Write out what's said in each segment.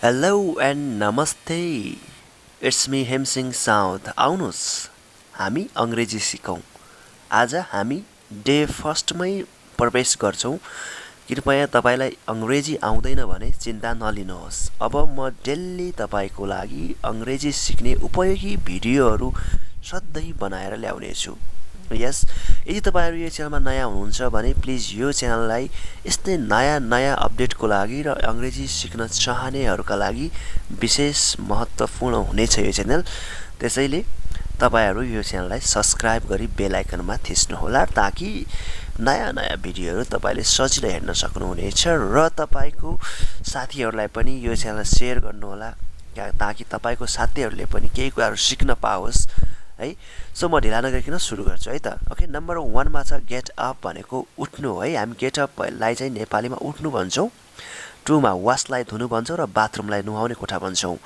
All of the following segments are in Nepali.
Hello and namaste. It's me Hemsing South. आउनुस् हामी अंग्रेजी सिकौं। आज हामी डे फर्स्टमै प्रवेश गर्छौं। कृपया तपाईलाई अंग्रेजी आउँदैन भने चिन्ता नलिनुहोस्। अब म डेली तपाईको लागि अंग्रेजी सिक्ने उपयोगी भिडियोहरू सधैं बनाएर ल्याउने छु। यस यदि तपाईहरु यो च्यानलमा नयाँ हुनुहुन्छ भने प्लिज यो च्यानललाई यस्तै नयाँ अपडेटको लागि र अंग्रेजी सिक्न चाहनेहरुका लागि विशेष महत्त्वपूर्ण हुनेछ यो च्यानल। त्यसैले तपाईहरु यो च्यानललाई सब्स्क्राइब गरी बेल आइकनमा थिच्नु होला ताकि नयाँ भिडियोहरु तपाईले सजिलै हेर्न सक्नुहुनेछ र तपाईको साथीहरुलाई पनि यो च्यानल शेयर गर्नु होला ताकि तपाईको साथीहरुले पनि केही कुराहरु सिक्न पाओस् है। सो म ढिला नगरिकन सुरु गर्छु है त। ओके, नम्बर 1 मा छ गेट अप भनेको उठ्नु है। हामी गेट अप लाई चाहिँ नेपालीमा उठ्नु भन्छौं। 2 मा वाशलाई धुनु भन्छौं र बाथरुमलाई नुहाउने कोठा भन्छौं।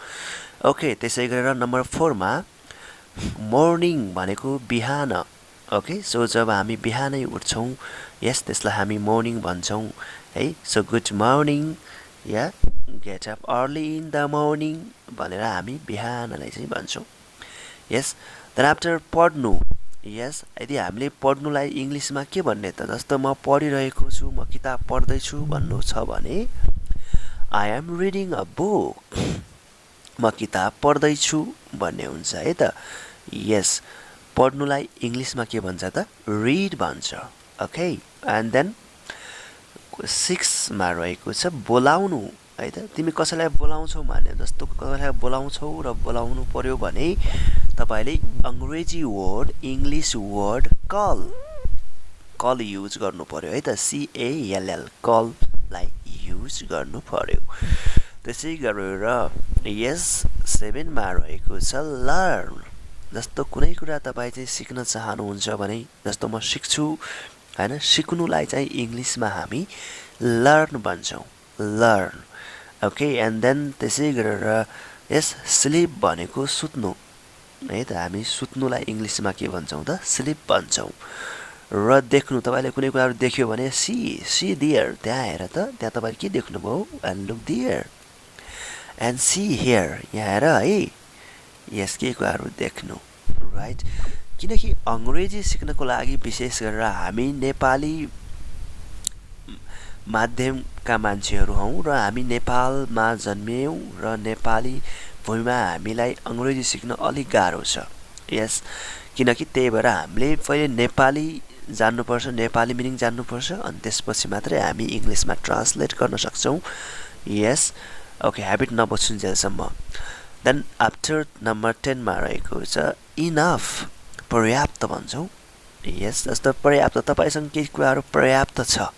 ओके, त्यसै गरेर नम्बर 4 मा मर्निङ भनेको बिहान। ओके, सो जब हामी बिहानै उठ्छौं यस त्यसलाई हामी मर्निङ भन्छौं है। सो गुड मर्निङ या get up early in the morning भनेर हामी बिहानलाई चाहिँ भन्छौं। यस देन आफ्टर पढ्नु। यस यदि हामीले पढ्नुलाई इंग्लिशमा के भन्ने त, जस्तो म पढिरहेको छु, म किताब पढ्दै छु भन्नु छ भने I am reading a book, म किताब पढ्दै छु भन्ने हुन्छ है त। यस पढ्नुलाई इंग्लिशमा के भन्छ त, read भन्छ। ओके, एन्ड देन 6 मा रहेको छ बोलाउनु है त। तिमी कसैलाई बोलाउँछौ भने, जस्तो कसैलाई बोलाउँछौ र बोलाउनु पर्यो भने तपाईले अंग्रेजी word English word call use गर्नु पर्यो है त। CALL कल लाई युज गर्नु पर्यो। त्यसै गरेर यस 7 मा रहेको छ लर्न। जस्तो कुनै कुरा तपाई चाहिँ सिक्न चाहनुहुन्छ भने, जस्तो म सिक्छु हैन, सिक्नुलाई चाहिँ इंग्लिशमा हामी लर्न भन्छौं, लर्न। ओके, एन्ड देन त्यसै गरेर यस स्लीप भनेको सुत्नु है त। हामी सुत्नुलाई इंग्लिशमा के भन्छौं त, स्लीप भन्छौं। र देख्नु, तपाईले कुनै कुराहरु देख्यो भने सी देयर, त्यहाँ हेर त, त्यहाँ तपाईले के देख्नुभयो, and look there. And see here, यहाँ हेर है। यस के कुराहरु देख्नु, राइट। किनकि अंग्रेजी सिक्नको लागि विशेष गरेर हामी नेपाली माध्यमका मान्छेहरु हौं र हामी नेपालमा जन्मियौं र नेपाली भूमिमा हामीलाई अंग्रेजी सिक्न अलि गाह्रो छ। यस किनकि त्यही भएर हामीले पहिले नेपाली जान्नुपर्छ, नेपाली मिनिङ जान्नुपर्छ, अनि त्यसपछि मात्रै हामी इंग्लिशमा ट्रान्सलेट गर्न सक्छौं। यस ओके, ह्याबिट नबछुन्जेलसम्म। देन आफ्टर नम्बर 10 मा रहेको छ इनफ, पर्याप्त भन्छौं। यस जस्तो पर्याप्त, तपाईसँग केही कुराहरु पर्याप्त छ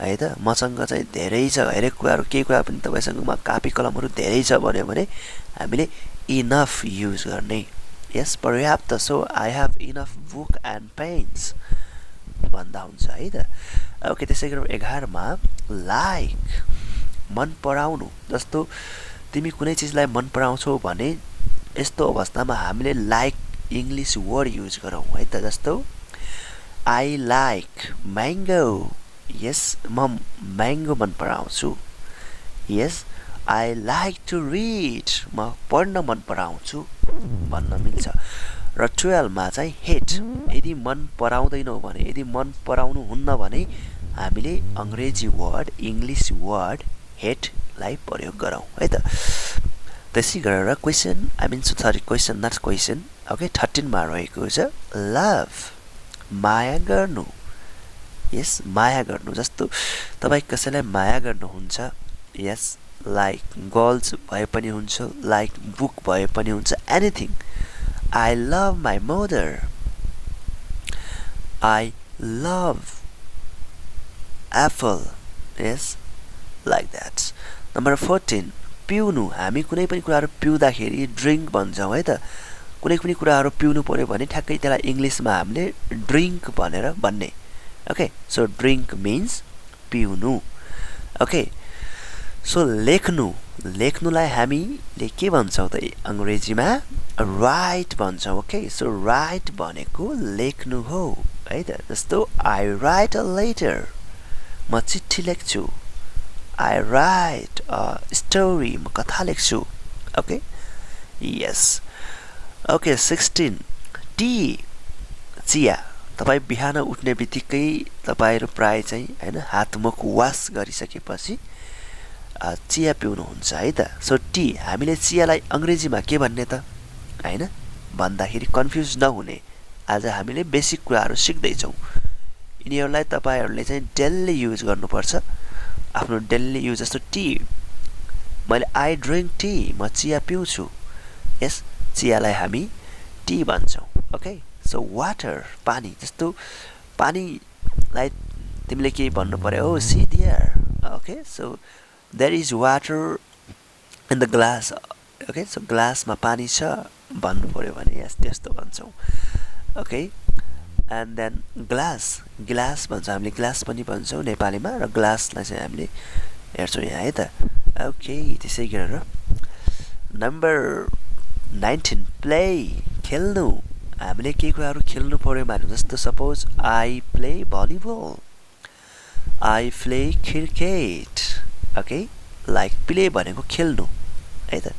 है त। मसँग चाहिँ धेरै छ, हरेक कुराहरु, केही कुरा पनि तपाईसँगमा कापी कलमहरु धेरै छ भन्यो भने हामीले इनफ युज गर्ने। यस पर्याप्त, so I have enough book and pens भन्दा हुन्छ है त। ओके, त्यसै गरेर 11 मा लाइक, मन पराउनु। जस्तो तिमी कुनै चीजलाई मन पराउँछौ भने यस्तो अवस्थामा हामीले लाइक इंग्लिश वर्ड युज गरौँ है त। जस्तो आई लाइक म्याङ्गो, यस म म्याङ्गो मन पराउँछु। Yes I like to read, म पढ्न मन पराउँछु भन्न मिल्छ। र 12 मा चाहिँ हेट, यदि मन पराउँदैनौ भने, यदि मन पराउनु हुन्न भने हामीले अंग्रेजी वर्ड इंग्लिश वर्ड हेट लाई प्रयोग गरौँ है त। त्यसै गरेर question, question not question. Okay, 13 मा रहेको छ लभ, माया गर्नु। यस माया गर्नु, जस्तो तपाई कसैलाई माया गर्नुहुन्छ, यस लाइक गर्ल्स भए पनि हुन्छ, लाइक बुक भए पनि हुन्छ, anything. I love my mother, I love Apple, yes like that. Number 14 पिउनु। हामी कुनै पनि कुराहरु पिउँदाखेरि ड्रिंक भन्छौं है त। कुनै पनि कुराहरु पिउनु पर्यो भने ठ्याक्कै त्यसलाई इंग्लिशमा हामीले ड्रिंक भनेर भन्ने। ओके, सो ड्रिंक मीन्स पिउनु। ओके, सो लेख्नु, लेख्नुलाई हामीले के भन्छौं त अंग्रेजीमा, राइट भन्छौं। ओके, सो राइट भनेको लेख्नु हो है त। जस्तो आई राइट अ लेटर, म चिठी लेख्छु। I write a story. म कथा लेख्छु. Okay? Yes. Okay, 16. Tea. चिया. तपाईँ बिहान उठ्ने बित्तिकै तपाईहरु प्राय चाहिँ हैन हात मुख वास गरिसकेपछि चिया पिउनुहुन्छ है त. सो टी हामीले चियालाई अंग्रेजीमा के भन्ने त हैन भन्दाखेरि कन्फ्युज नहुने आज हामीले बेसिक कुराहरु सिक्दै छौं. यिनीहरुलाई तपाईहरुले चाहिँ डेली युज गर्नुपर्छ. आफ्नो डेली युज जस्तो टी. मैले आई ड्रिंक टी. म चिया पिउँछु. यस चियालाई हामी टी भन्छौं. ओके. सो वाटर पानी जस्तो पानीलाई तिमीले के भन्नु पर्यो? Oh see there. Okay. So there is water in the glass. Okay, so glass ma pani cha भन्नु पर्यो भने यस त्यस्तो भन्छौं. Okay, and then glass भन्छ हामीले ग्लास पनि भन्छौं नेपालीमा र ग्लासलाई चाहिँ हामीले हेर्छौं यहाँ है त. ओके, त्यसै गरेर नम्बर 19 प्ले खेल्नु. हामीले के कुराहरु खेल्नु पर्यो भने जस्तो suppose I play volleyball, I play cricket. Okay, like play भनेको खेल्नु है त.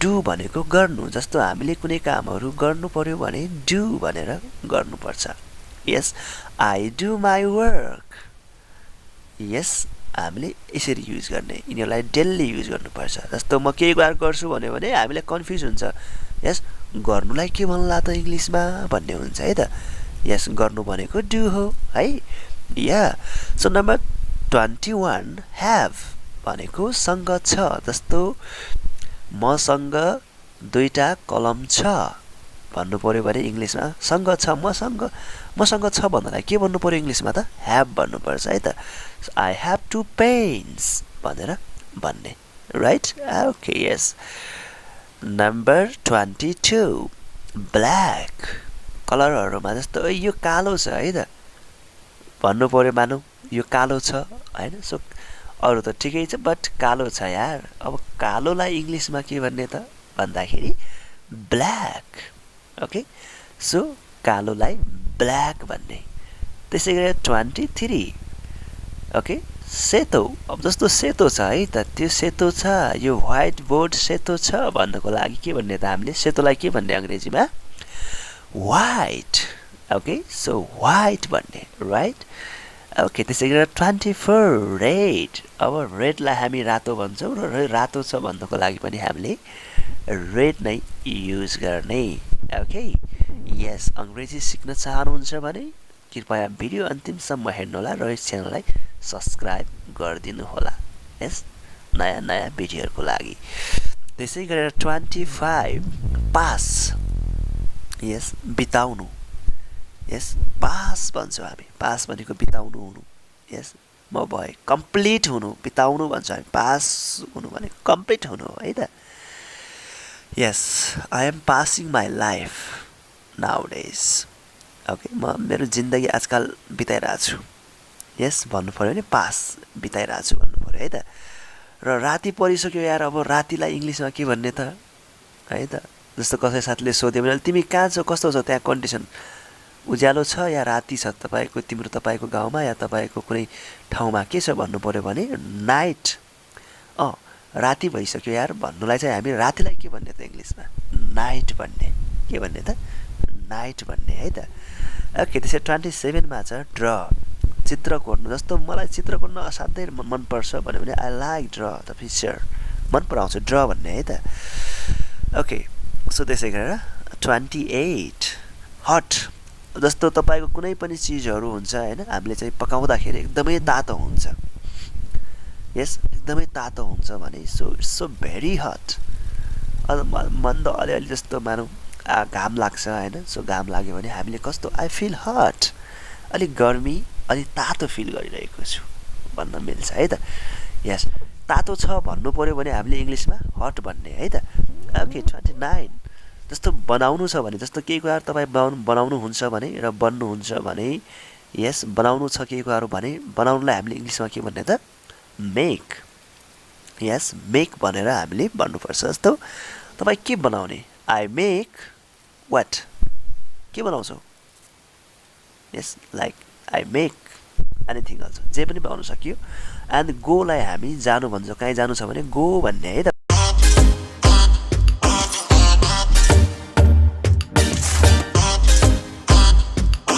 डु भनेको गर्नु. जस्तो हामीले कुनै कामहरु गर्नु पर्यो भने डु भनेर गर्नुपर्छ. Yes I do my work. यस हामीले यसरी युज गर्ने. यिनीहरुलाई डेली युज गर्नुपर्छ. जस्तो म केही कुरा गर्छु भन्यो भने हामीले कन्फ्युज हुन्छ. यस गर्नुलाई के भन्ला त इंग्लिशमा भन्ने हुन्छ है त. यस गर्नु भनेको डु हो है. या. सो नम्बर 21 have भनेको सँग छ. जस्तो मसँग दुईटा कलम छ भन्नु पर्यो भने इंग्लिशमा सँग छ. मसँग छ भन्नलाई के भन्नु पर्यो इंग्लिशमा त? have भन्नु पर्छ है त. I have two pens भनेर भन्ने. राइट. ओके. यस. नम्बर 22 black कलरहरुमा जस्तो यो कालो छ है त भन्नु पर्यो. मानौ यो कालो छ हैन. सो अरु त ठिकै छ बट कालो छ यार. अब कालोलाई इंग्लिशमा के भन्ने त भन्दाखेरि ब्ल्याक. ओके. सो कालोलाई ब्ल्याक भन्ने. त्यसैगरी 23 ओके सेतो. अब जस्तो सेतो छ है त. त्यो सेतो छ. यो व्हाइट बोर्ड सेतो छ भन्नको लागि के भन्ने त हामीले सेतोलाई के भन्ने अंग्रेजीमा? व्हाइट. ओके. सो व्हाइट भन्ने. राइट. ओके. त्यसैगरी 24 रेड. अब रेडलाई हामी रातो भन्छौं र रातो छ भन्नको लागि पनि हामीले रेड नै युज गर्ने. ओके. यस. अंग्रेजी सिक्न चाहनुहुन्छ भने कृपया भिडियो अन्तिमसम्म हेर्नुहोला र यस च्यानललाई सब्स्क्राइब गरिदिनु होला. यस नयाँ नयाँ भिडियोहरुको लागि. त्यसैगरी 25 पास. यस बिताउनु. यस पास भन्छौं हामी. पास भनेको बिताउनु हुनु. यस म भए कम्प्लिट हुनु. बिताउनु भन्छौं हामी. पास हुनु भनेको कम्प्लिट हुनु हो है त. Yes I am passing my life nowadays. Okay. म मेरो जिन्दगी आजकल बिताइरहेको छु. यस भन्नु पर्यो भने पास बिताइरहेको छु भन्नु पर्यो है त. र राति परिसक्यो यार. अब रातिलाई इंग्लिशमा के भन्ने त है त. जस्तो कसै साथीले सोध्यो भने तिमी कहाँ छौ, कस्तो छ त्यहाँ कन्डिसन, उज्यालो छ या राति छ तपाईको गाउँमा या तपाईको कुनै ठाउँमा के छ भन्नु पर्यो भने नाइट. राति भइसक्यो यार भन्नुलाई चाहिँ हामी रातिलाई के भन्ने त इंग्लिशमा? नाइट भन्ने. के भन्ने त? नाइट भन्ने है त. ओके. त्यसै 27 मा छ ड्र. चित्र कोर्नु. जस्तो मलाई चित्र कोर्न असाध्यै मन पर्छ भन्यो भने I like draw the picture. मन पराउँछ ड्र भन्ने है त. ओके. सो त्यसै गरेर 28 हट. जस्तो तपाईको कुनै पनि चीजहरु हुन्छ हैन हामीले चाहिँ पकाउँदाखेरि एकदमै तातो हुन्छ. यस एकदमै तातो हुन्छ भने सो भेरी हट. मन्द अलिअलि जस्तो मानौ घाम लाग्छ हैन. सो घाम लाग्यो भने हामीले कस्तो आई फिल हट. अलि गर्मी अलि तातो फिल गरिरहेको छु भन्न मिल्छ है त. यस तातो छ भन्नु पर्यो भने हामीले इंग्लिशमा हट भन्ने है त. ओके. 29 जस्तो बनाउनु छ भने जस्तो केही कुरा तपाई बनाउनु हुन्छ भने र बन्नु हुन्छ भने यस बनाउनु छ केही कुराहरु भने बनाउनुलाई हामीले इंग्लिशमा के भन्ने त? मेक. यस मेक भनेर हामीले भन्नुपर्छ. जस्तो तपाई के बनाउने? I make what. के बनाउँछौ? Yes like I make anything also जे पनि पाउन सकियो एन्ड गोलाई हामी जानु भन्छौँ कहीँ जानु छ भने गो भन्ने है त